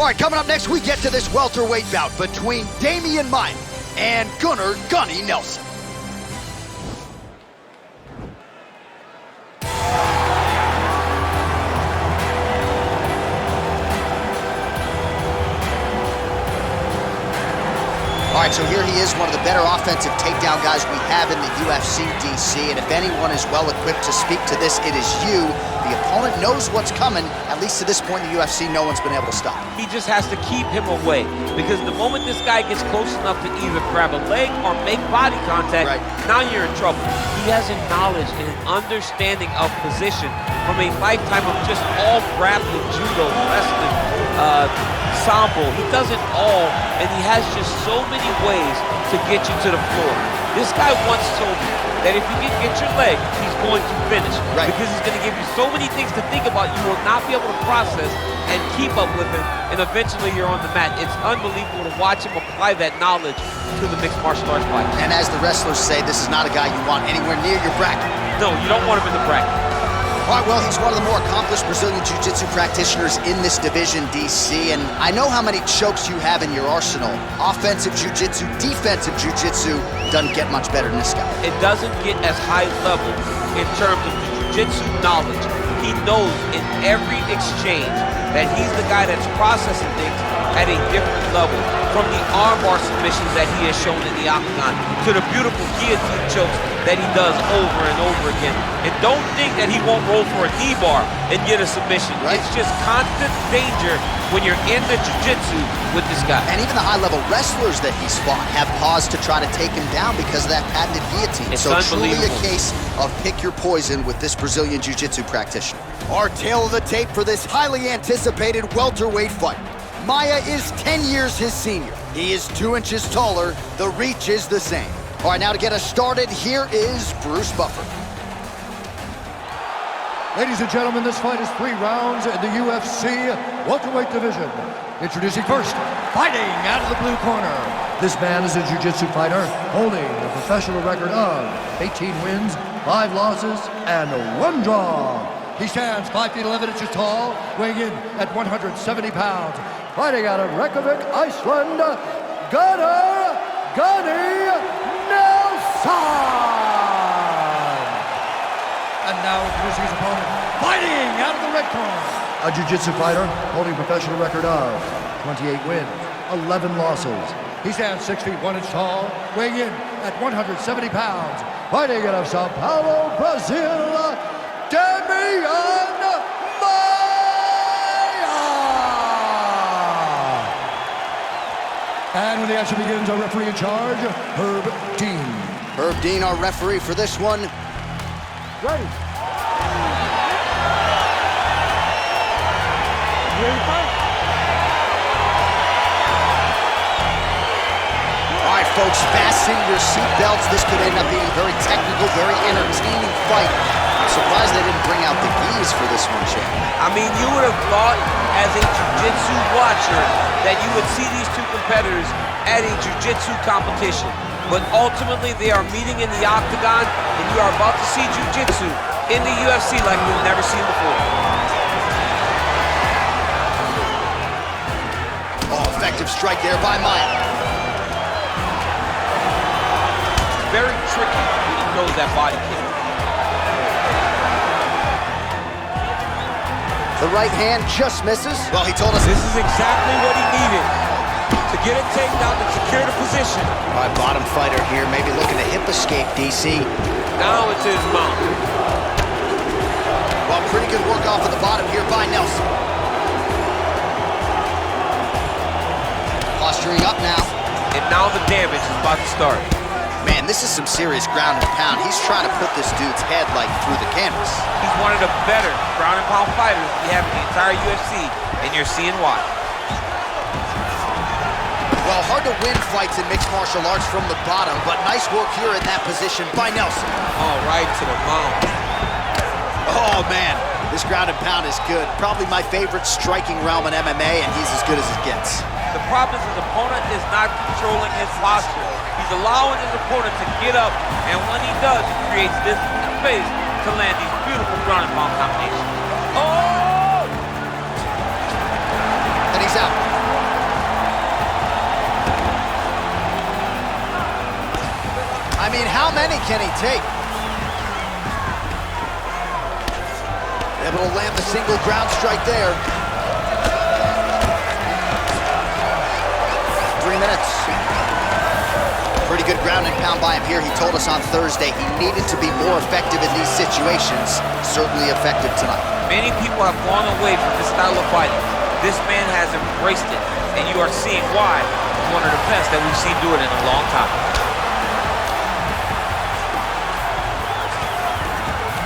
All right, coming up next, we get to this welterweight bout between Damian Maia and Gunnar Gunny Nelson. All right, so here he is, one of the better offensive takedown guys we have in the UFC, DC. And if anyone is well-equipped to speak to this, it is you. The opponent knows what's coming. At least to this point in the UFC, no one's been able to stop him. He just has to keep him away, because the moment this guy gets close enough to either grab a leg or make body contact, now you're in trouble. He has a knowledge and an understanding of position from a lifetime of just all grappling, judo, wrestling, sambo. He does it all, and he has just so many ways to get you to the floor. This guy once told me that if you can get your leg, he's going to finish. Because he's going to give you so many things to think about, you will not be able to process and keep up with him, and eventually you're on the mat. It's unbelievable to watch him apply that knowledge to the mixed martial arts fight. And as the wrestlers say, this is not a guy you want anywhere near your bracket. No, you don't want him in the bracket. All right, well, he's one of the more accomplished Brazilian Jiu-Jitsu practitioners in this division, DC, and I know how many chokes you have in your arsenal. Offensive Jiu-Jitsu, defensive Jiu-Jitsu doesn't get much better than this guy. It doesn't get as high level in terms of Jiu-Jitsu knowledge. He knows in every exchange that he's the guy that's processing things at a different level, from the armbar submissions that he has shown in the octagon to the beautiful guillotine chokes that he does over and over again. And don't think that he won't roll for a knee bar and get a submission. It's just constant danger when you're in the jiu-jitsu with this guy. And even the high-level wrestlers that he's fought have paused to try to take him down because of that patented guillotine. It's so truly a case of pick your poison with this Brazilian jiu-jitsu practitioner. Our tale of the tape for this highly anticipated welterweight fight. Maia is 10 years his senior. He is 2 inches taller. The reach is the same. All right, now to get us started, here is Bruce Buffer. Ladies and gentlemen, this fight is 3 rounds in the UFC welterweight division. Introducing first, fighting out of the blue corner. This man is a jiu-jitsu fighter holding a professional record of 18 wins, 5 losses, and 1 draw. He stands 5 feet 11 inches tall, weighing in at 170 pounds. Fighting out of Reykjavik, Iceland, Gunnar Gunny Nelson! And now introducing his opponent, fighting out of the red corner. A jiu-jitsu fighter holding a professional record of 28 wins, 11 losses. He stands 6 feet 1 inch tall, weighing in at 170 pounds. Fighting out of Sao Paulo, Brazil, Demian And when the action begins, our referee in charge, Herb Dean. Herb Dean, our referee for this one. Ready. Ready to fight? All right, folks, fasten your seatbelts. This could end up being a very technical, very entertaining fight. I'm surprised they didn't bring out the gis for this one, Chad. I mean, you would have thought, as a jiu-jitsu watcher, that you would see these two competitors at a jiu-jitsu competition. But ultimately, they are meeting in the octagon, and you are about to see jiu-jitsu in the UFC like we've never seen before. Oh, effective strike there by Maia. Very tricky when he throws that body kick. The right hand just misses. Well, he told us this is exactly what he needed to get a takedown to secure the position. All right, bottom fighter here, maybe looking to hip escape, DC. Now it's his mount. Well, pretty good work off of the bottom here by Nelson. Posturing up now. And now the damage is about to start. Man, this is some serious ground and pound. He's trying to put this dude's head like through the canvas. He's one of the better ground and pound fighters we have in the entire UFC, and you're seeing why. Well, hard to win fights in mixed martial arts from the bottom, but nice work here in that position by Nelson. All right to the mount. Oh, man, this ground and pound is good. Probably my favorite striking realm in MMA, and he's as good as it gets. The problem is his opponent is not controlling his posture. He's allowing his opponent to get up, and when he does, he creates this space to land these beautiful ground and pound combinations. Oh! And he's out. I mean, how many can he take? Able to land the single ground strike there. 3 minutes. Pretty good ground and pound by him here. He told us on Thursday he needed to be more effective in these situations. Certainly effective tonight. Many people have gone away from this style of fighting. This man has embraced it, and you are seeing why he's one of the best that we've seen do it in a long time.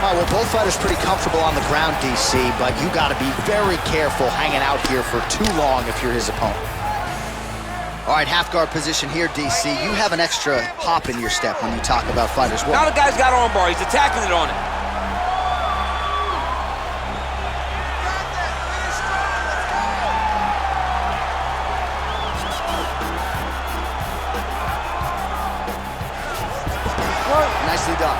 All right, well, both fighters pretty comfortable on the ground, DC, but you got to be very careful hanging out here for too long if you're his opponent. All right, half guard position here, DC. You have an extra hop in your step when you talk about fighters. Now the guy's got arm bar. He's attacking it on it. Nicely done.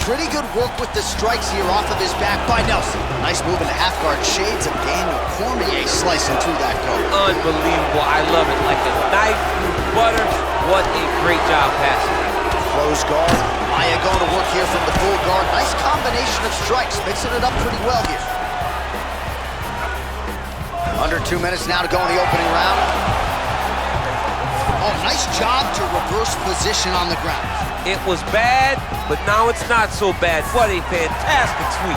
Pretty good work with the strikes here off of his back by Nelson. Nice move into half guard. Shades of Daniel Cormier slicing through that guard. Unbelievable. I love it. Like a knife through butter. What a great job passing. Close guard. Maia going to work here from the full guard. Nice combination of strikes. Mixing it up pretty well here. Under 2 minutes now to go in the opening round. Oh, nice job to reverse position on the ground. It was bad, but now it's not so bad. What a fantastic sweep.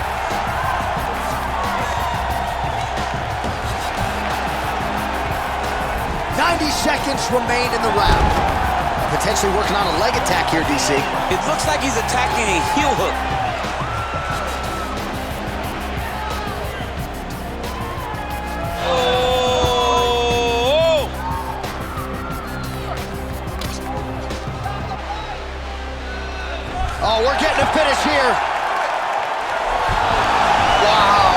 Seconds remain in the round. Potentially working on a leg attack here, DC. It looks like he's attacking a heel hook. Oh! Oh, we're getting a finish here. Wow.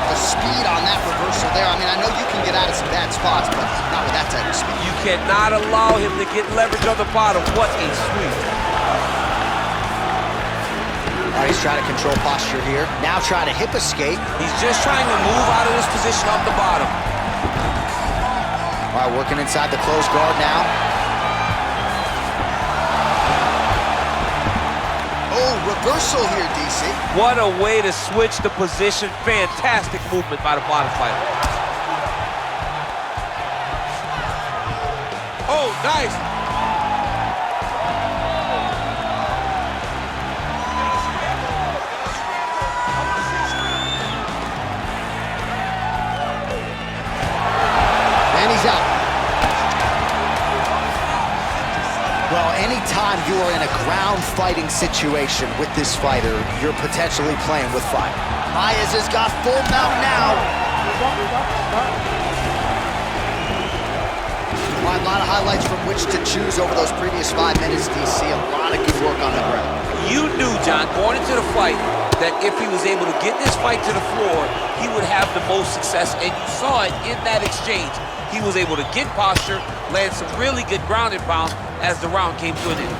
The speed on that reversal there. I mean, I know you can get out of some bad spots, but not with that type of speed. You cannot allow him to get leverage on the bottom. What a sweep. All right, he's trying to control posture here. Now trying to hip escape. He's just trying to move out of this position off the bottom. All right, working inside the closed guard now. Oh, reversal here, DC. What a way to switch the position. Fantastic movement by the bottom fighter. Oh, nice. And he's out. Well, anytime you are in a ground fighting situation with this fighter, you're potentially playing with fire. Maez has got full mount now. Well, a lot of highlights from which to choose over those previous 5 minutes, DC. A lot of good work on the ground. You knew, John, going into the fight, that if he was able to get this fight to the floor, he would have the most success, and you saw it in that exchange. He was able to get posture, land some really good ground and pound as the round came to an end.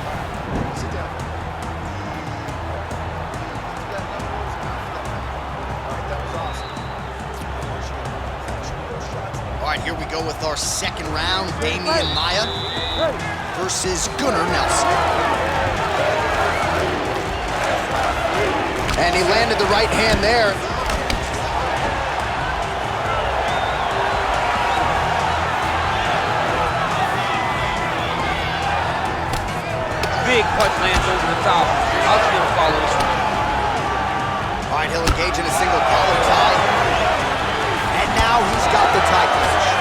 All right, here we go with our second round. Demian Maia versus Gunnar Nelson. And he landed the right hand there. Big punch lands over the top. How's he gonna follow this one? All right, he'll engage in a single collar tie. And now he's got the tie position.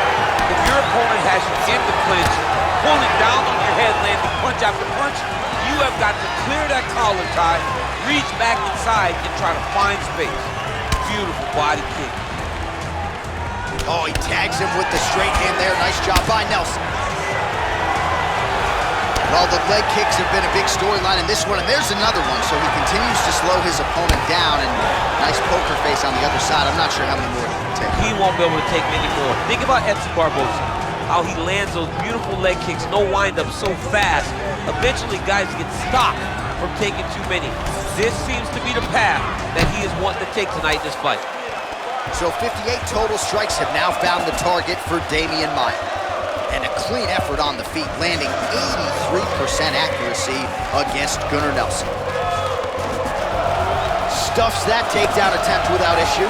If your opponent has you in the clinch, pulling down on your head, landing punch after punch, you have got to clear that collar tie, reach back inside, and try to find space. Beautiful body kick. Oh, he tags him with the straight hand there. Nice job by Nelson. Well, the leg kicks have been a big storyline in this one, and there's another one. So he continues to slow his opponent down, and nice poker face on the other side. I'm not sure how many more he can take. He won't be able to take many more. Think about Edson Barboza, how he lands those beautiful leg kicks, no wind-up, so fast. Eventually, guys get stopped from taking too many. This seems to be the path that he is wanting to take tonight in this fight. So 58 total strikes have now found the target for Demian Maia. And a clean effort on the feet, landing 83% accuracy against Gunnar Nelson. Stuffs that takedown attempt without issue.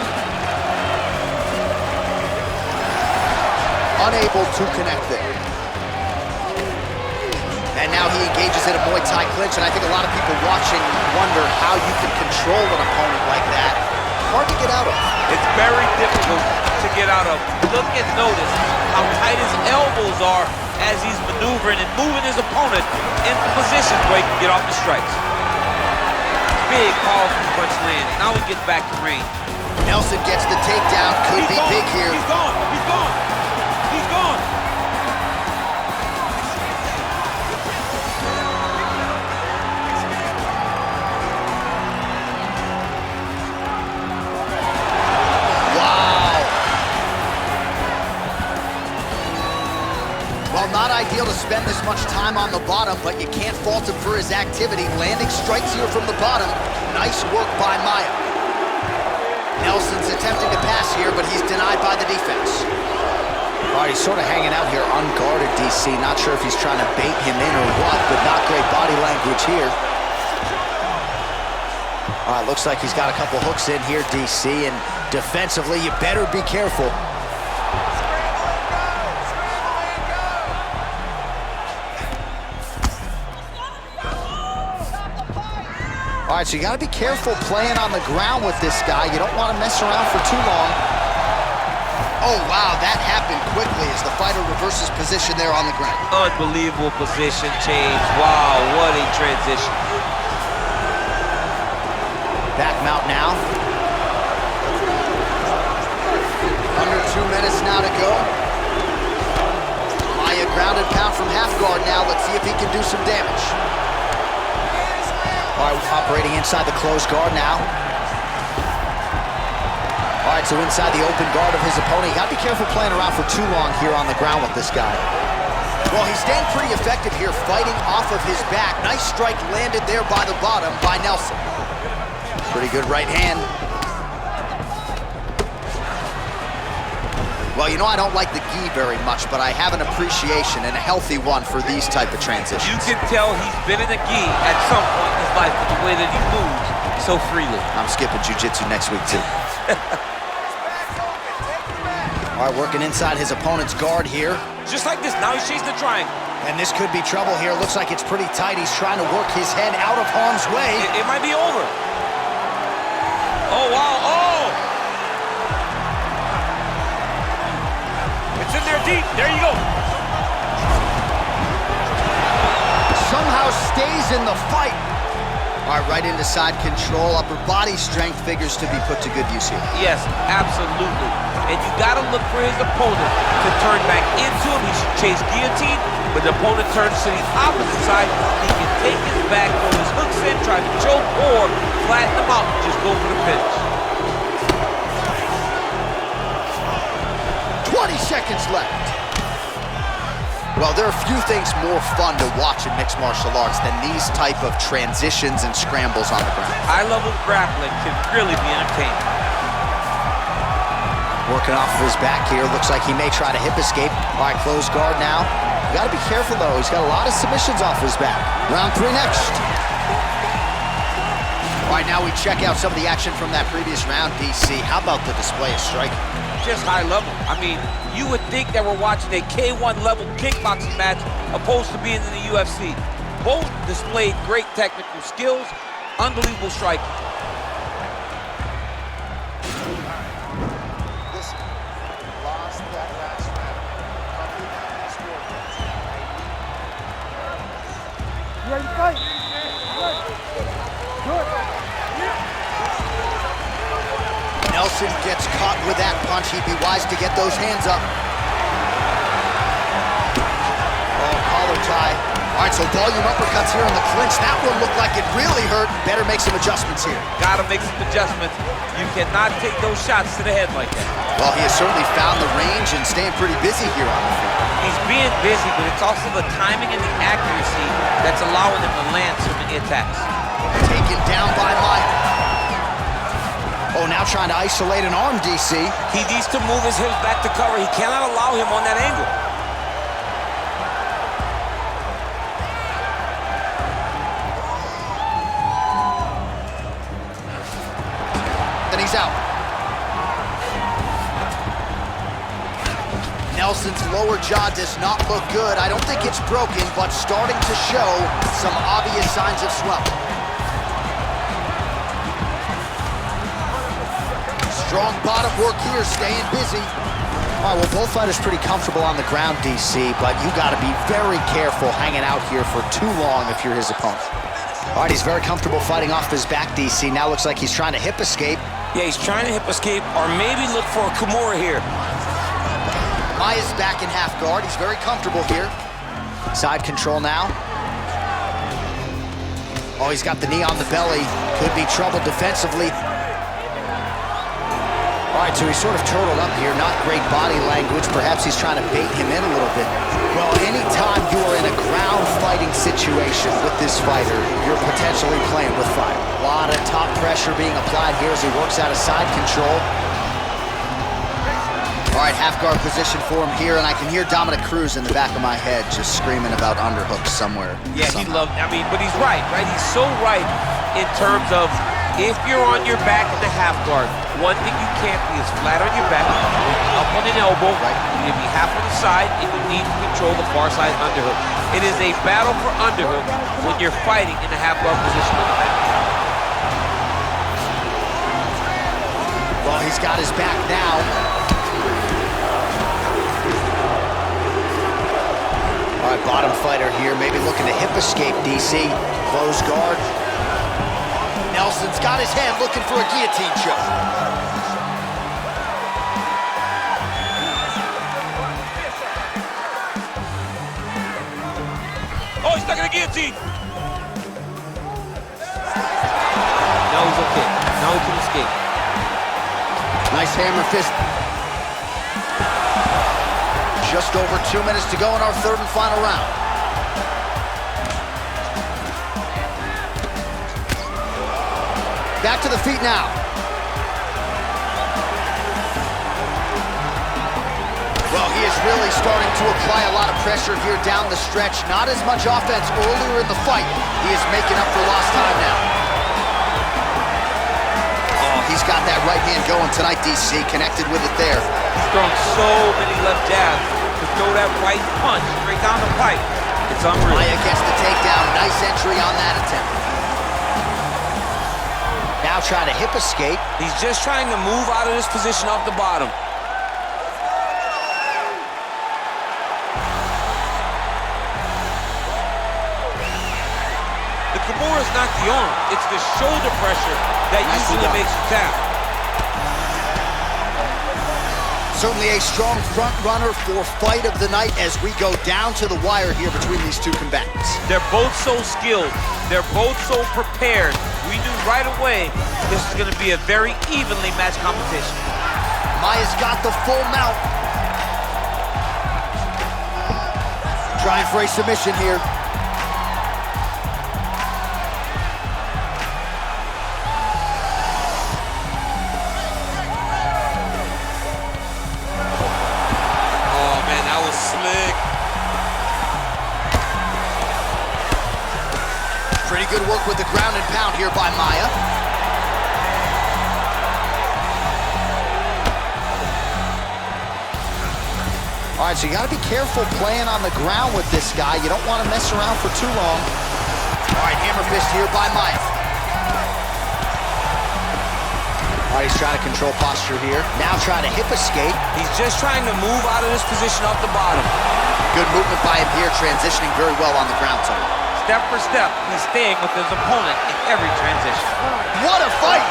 Unable to connect there. And now he engages in a Muay Thai clinch, and I think a lot of people watching wonder how you can control an opponent like that. Hard to get out of. It's very difficult to get out of. Look and notice how tight his elbows are as he's maneuvering and moving his opponent into positions where he can get off the strikes. Big, powerful punch landing. Now we get back to range. Nelson gets the takedown. Could be big here. He's gone. He's gone. He's gone. Well, not ideal to spend this much time on the bottom, but you can't fault him for his activity. Landing strikes here from the bottom. Nice work by Maia. Nelson's attempting to pass here, but he's denied by the defense. All right, he's sort of hanging out here unguarded, DC. Not sure if he's trying to bait him in or what, but not great body language here. All right, looks like he's got a couple hooks in here, DC, and defensively, you better be careful. All right, so you got to be careful playing on the ground with this guy. You don't want to mess around for too long. Oh, wow, that happened quickly as the fighter reverses position there on the ground. Unbelievable position change. Wow, what a transition. Back mount now. Under 2 minutes now to go. Maia grounded pound from half guard now. Let's see if he can do some damage. All right, operating inside the closed guard now. All right, so inside the open guard of his opponent. You gotta be careful playing around for too long here on the ground with this guy. Well, he's staying pretty effective here, fighting off of his back. Nice strike landed there by the bottom by Nelson. Pretty good right hand. Well, you know I don't like the gi very much, but I have an appreciation and a healthy one for these type of transitions. You can tell he's been in a gi at some point in his life with the way that he moves so freely. I'm skipping jiu-jitsu next week, too. All right, working inside his opponent's guard here. Just like this, now he's chasing the triangle. And this could be trouble here. Looks like it's pretty tight. He's trying to work his head out of harm's way. It might be over. Oh, wow, oh! It's in there deep. There you go. Somehow stays in the fight. All right, right into side control. Upper body strength figures to be put to good use here. Yes, absolutely. And you got to look for his opponent to turn back into him. He should chase guillotine, but the opponent turns to the opposite side. He can take his back, throw his hooks in, try to choke, or flatten him out and just go for the finish. 20 seconds left. Well, there are few things more fun to watch in mixed martial arts than these type of transitions and scrambles on the ground. High-level grappling can really be entertaining. Working off of his back here. Looks like he may try to hip escape. All right, closed guard now. You got to be careful, though. He's got a lot of submissions off his back. Round 3 next. All right, now we check out some of the action from that previous round, DC. How about the display of striking? Just high level. I mean, you would think that we're watching a K1 level kickboxing match opposed to being in the UFC. Both displayed great technical skills, unbelievable striking. You ready to fight? Good. Nelson gets caught with that punch. He'd be wise to get those hands up. Oh, collar tie. All right, so volume uppercuts here on the clinch. That one looked like it really hurt. Better make some adjustments here. Gotta make some adjustments. You cannot take those shots to the head like that. Well, he has certainly found the range and staying pretty busy here on the field. He's being busy, but it's also the timing and the accuracy that's allowing him to land so many attacks. Taken down by Maia. Oh, now trying to isolate an arm, DC. He needs to move his hips back to cover. He cannot allow him on that angle. Then he's out. Nelson's lower jaw does not look good. I don't think it's broken, but starting to show some obvious signs of swelling. Strong bottom work here, staying busy. All right, well, both fighters pretty comfortable on the ground, DC, but you got to be very careful hanging out here for too long if you're his opponent. All right, he's very comfortable fighting off his back, DC. Now looks like he's trying to hip escape. Yeah, he's trying to hip escape or maybe look for a Kimura here. Maya's back in half guard. He's very comfortable here. Side control now. Oh, he's got the knee on the belly. Could be trouble defensively. All right, so he's sort of turtled up here. Not great body language. Perhaps he's trying to bait him in a little bit. Well, anytime you are in a ground fighting situation with this fighter, you're potentially playing with fire. A lot of top pressure being applied here as he works out of side control. All right, half guard position for him here, and I can hear Dominic Cruz in the back of my head just screaming about underhooks somewhere. Yeah, he loved, I mean, but he's right? He's so right in terms of if you're on your back in the half guard, one thing you can't be is flat on your back, up on an elbow, you need to be half on the side, and you need to control the far side underhook. It is a battle for underhook when you're fighting in the half guard position on the back. Well, he's got his back now. All right, bottom fighter here, maybe looking to hip escape, DC. Close guard. Nelson's got his hand looking for a guillotine choke. Oh, he's stuck in a guillotine. Now he's okay. Now he can escape. Nice hammer fist. Just over 2 minutes to go in our third and final round. Back to the feet now. Well, he is really starting to apply a lot of pressure here down the stretch. Not as much offense earlier in the fight. He is making up for lost time now. Oh, he's got that right hand going tonight, DC. Connected with it there. He's thrown so many left jabs to throw that right punch straight down the pipe. It's unreal. Maya gets the takedown. Nice entry on that attempt. Now trying to hip escape. He's just trying to move out of this position off the bottom. The Kimura is not the arm. It's the shoulder pressure that usually makes you tap. Certainly a strong front runner for fight of the night as we go down to the wire here between these two combatants. They're both so skilled. They're both so prepared. We knew right away this is going to be a very evenly matched competition. Maya's got the full mount. Trying for a submission here. Oh, man, that was slick. Pretty good work with the ground and pound here by Maya. All right, so you got to be careful playing on the ground with this guy. You don't want to mess around for too long. All right, hammer fist here by Maya. All right, he's trying to control posture here. Now trying to hip escape. He's just trying to move out of this position off the bottom. Good movement by him here, transitioning very well on the ground zone. Step for step, he's staying with his opponent in every transition. What a fight!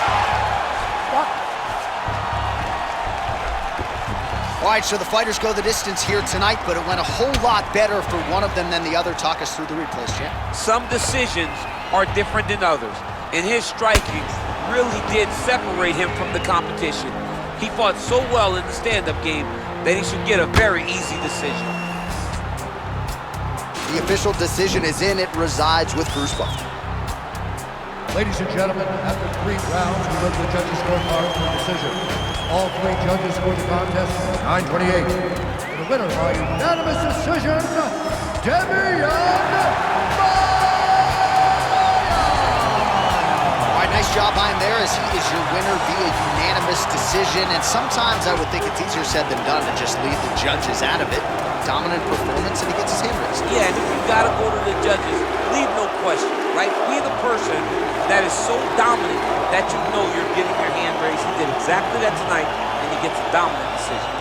All right, so the fighters go the distance here tonight, but it went a whole lot better for one of them than the other. Talk us through the replays, champ. Some decisions are different than others, and his striking really did separate him from the competition. He fought so well in the stand-up game that he should get a very easy decision. The official decision is in. It resides with Bruce Buffer. Ladies and gentlemen, after 3 rounds, we go to the judges' scorecard for decision. All 3 judges scored the contest 9-28. The winner by unanimous decision, Demian. Nice job by him there, as he is your winner via unanimous decision. And sometimes I would think it's easier said than done to just leave the judges out of it. Dominant performance, and he gets his hand raised. Yeah, and if you gotta go to the judges, leave no question, right? Be the person that is so dominant that you know you're getting your hand raised. He did exactly that tonight, and he gets a dominant decision.